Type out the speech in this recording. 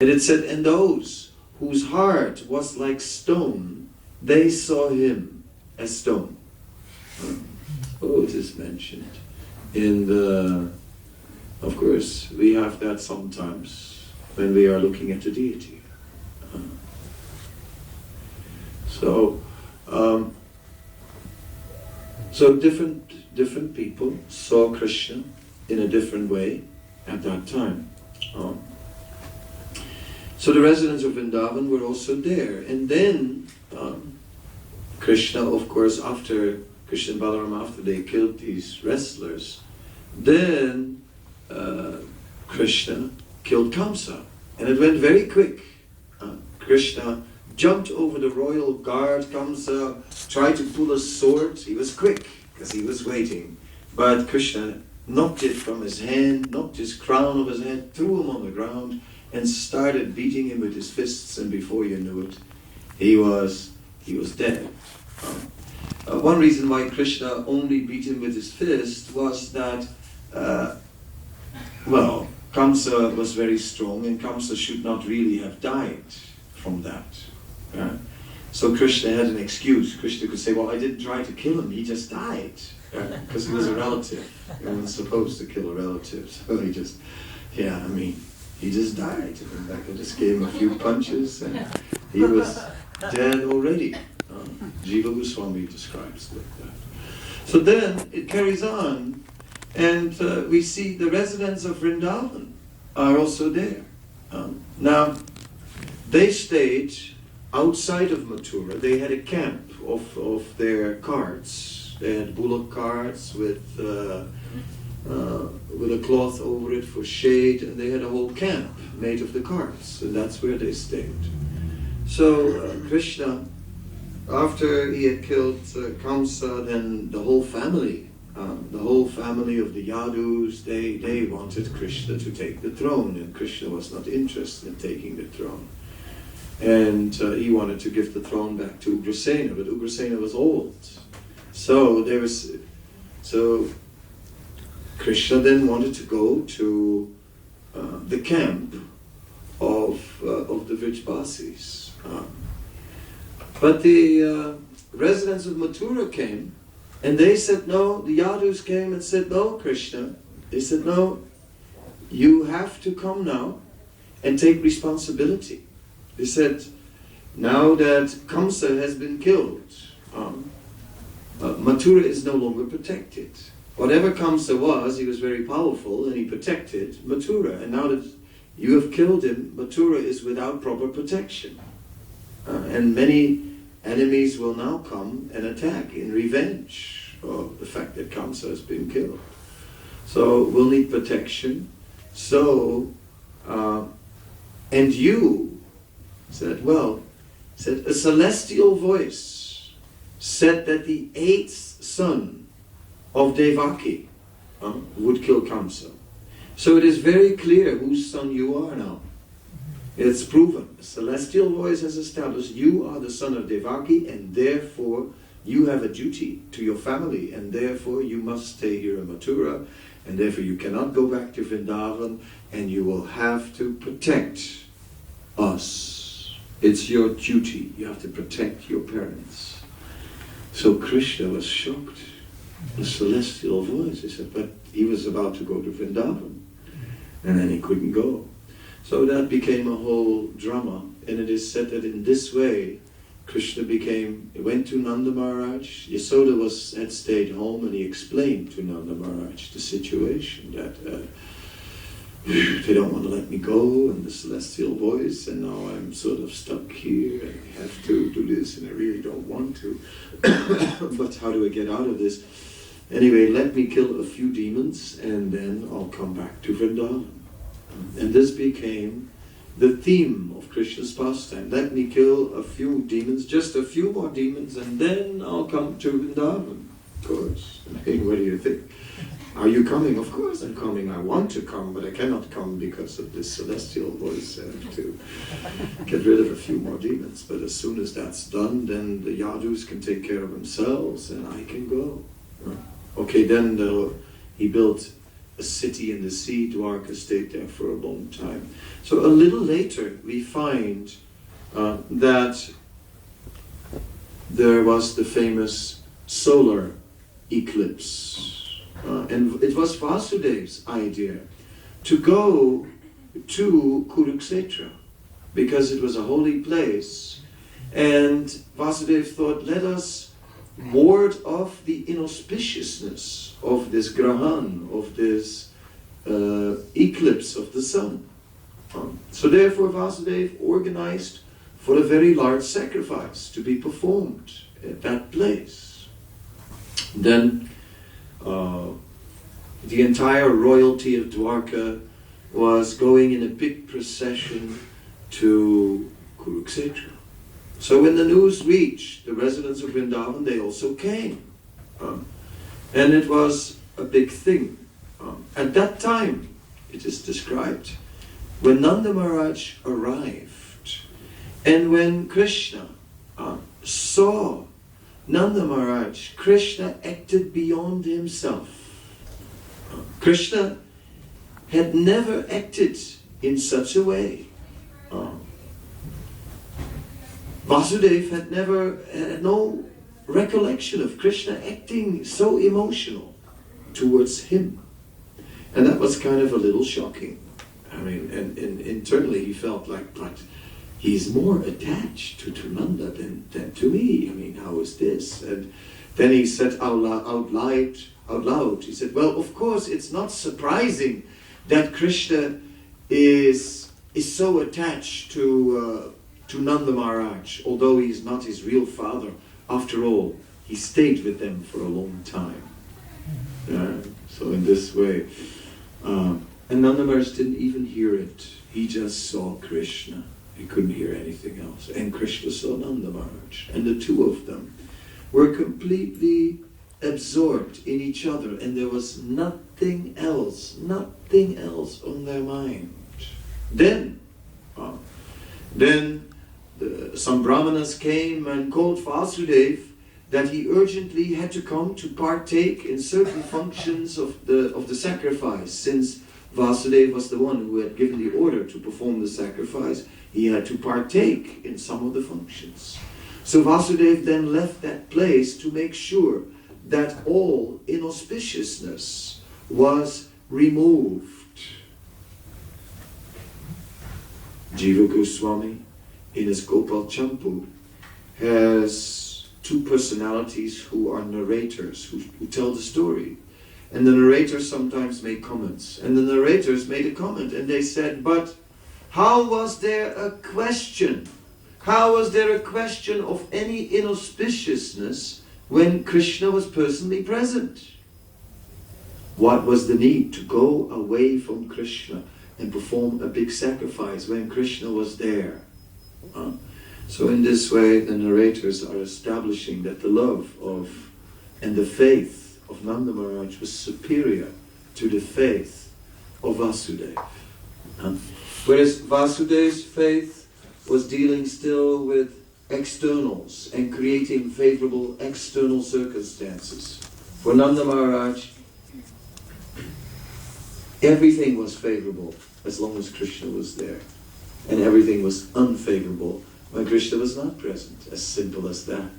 And it said, and those whose heart was like stone, they saw him as stone. Oh, it is mentioned in the, of course, we have that sometimes when we are looking at the deity. So different people saw Krishna in a different way at that time. So the residents of Vrindavan were also there. And then Krishna, of course, after Krishna and Balaram, after they killed these wrestlers, then Krishna killed Kamsa. And it went very quick. Krishna jumped over the royal guard. Kamsa tried to pull a sword. He was quick, because he was waiting. But Krishna knocked it from his hand, knocked his crown off his head, threw him on the ground, and started beating him with his fists, and before you knew it, he was dead. One reason why Krishna only beat him with his fist was that, Kamsa was very strong, and Kamsa should not really have died from that. So Krishna had an excuse. Krishna could say, well, I didn't try to kill him, he just died. Because he was a relative. He wasn't supposed to kill a relative. So he just died. And I just gave him a few punches and he was dead already. Jiva Goswami describes it like that. So then it carries on, and we see the residents of Vrindavan are also there. Now, they stayed outside of Mathura. They had a camp of their carts. They had bullock carts with a cloth over it for shade, and they had a whole camp made of the carts, and that's where they stayed. So Krishna, after he had killed Kamsa, then the whole family of the Yadus, they wanted Krishna to take the throne, and Krishna was not interested in taking the throne. And he wanted to give the throne back to Ugrasena, but Ugrasena was old. So Krishna then wanted to go to the camp of the Vrajbasis. But the residents of Mathura came, and they said no. The Yadus came and said, no, Krishna. They said, no, you have to come now and take responsibility. They said, now that Kamsa has been killed, Mathura is no longer protected. Whatever Kamsa was, he was very powerful and he protected Mathura. And now that you have killed him, Mathura is without proper protection. And many enemies will now come and attack in revenge of the fact that Kamsa has been killed. So we'll need protection. So, and you said, a celestial voice said that the 8th son of Devaki would kill Kamsa. So it is very clear whose son you are now. It's proven. A celestial voice has established you are the son of Devaki, and therefore you have a duty to your family, and therefore you must stay here in Mathura, and therefore you cannot go back to Vrindavan, and you will have to protect us. It's your duty. You have to protect your parents. So Krishna was shocked. The celestial voice, he said, but he was about to go to Vrindavan, and then he couldn't go. So that became a whole drama, and it is said that in this way, Krishna went to Nanda Maharaj. Yasoda had stayed home, and he explained to Nanda Maharaj the situation, that they don't want to let me go, and the celestial voice, and now I'm sort of stuck here, and I have to do this, and I really don't want to. But how do I get out of this? Anyway, let me kill a few demons, and then I'll come back to Vrindavan. And this became the theme of Krishna's pastime. Let me kill a few demons, just a few more demons, and then I'll come to Vrindavan. Of course. I mean, what do you think? Are you coming? Of course I'm coming. I want to come, but I cannot come because of this celestial voice. I have to get rid of a few more demons. But as soon as that's done, then the Yadus can take care of themselves, and I can go. Okay, then he built a city in the sea. Dwarka stayed there for a long time. So a little later we find that there was the famous solar eclipse. And it was Vasudev's idea to go to Kurukshetra because it was a holy place. And Vasudev thought, let us ward off the inauspiciousness of this grahan, of this eclipse of the sun. So therefore Vasudev organized for a very large sacrifice to be performed at that place. Then the entire royalty of Dwarka was going in a big procession to Kurukshetra. So when the news reached the residents of Vrindavan, they also came. And it was a big thing. At that time, it is described, when Nanda Maharaj arrived, and when Krishna saw Nanda Maharaj, Krishna acted beyond himself. Krishna had never acted in such a way. Vasudev had no recollection of Krishna acting so emotional towards him. And that was kind of a little shocking. I mean, and internally he felt like, but he's more attached to Nanda than to me. I mean, how is this? And then he said out loud, he said, well, of course, it's not surprising that Krishna is so attached to Nanda Maharaj, although he is not his real father. After all, he stayed with them for a long time. So in this way, and Nanda Maharaj didn't even hear it. He just saw Krishna. He couldn't hear anything else. And Krishna saw Nanda Maharaj. And the two of them were completely absorbed in each other, and there was nothing else on their mind. Then some brahmanas came and called Vasudev that he urgently had to come to partake in certain functions of the sacrifice. Since Vasudev was the one who had given the order to perform the sacrifice, he had to partake in some of the functions. So Vasudev then left that place to make sure that all inauspiciousness was removed. Jiva Goswami, in his Gopal Champu, has two personalities who are narrators, who tell the story. And the narrators sometimes make comments. And the narrators made a comment and they said, but how was there a question? How was there a question of any inauspiciousness when Krishna was personally present? What was the need to go away from Krishna and perform a big sacrifice when Krishna was there? So in this way, the narrators are establishing that the love of and the faith of Nanda Maharaj was superior to the faith of Vasudeva. Whereas Vasudev's faith was dealing still with externals and creating favorable external circumstances. For Nanda Maharaj, everything was favorable as long as Krishna was there. And everything was unfavorable when Krishna was not present. As simple as that.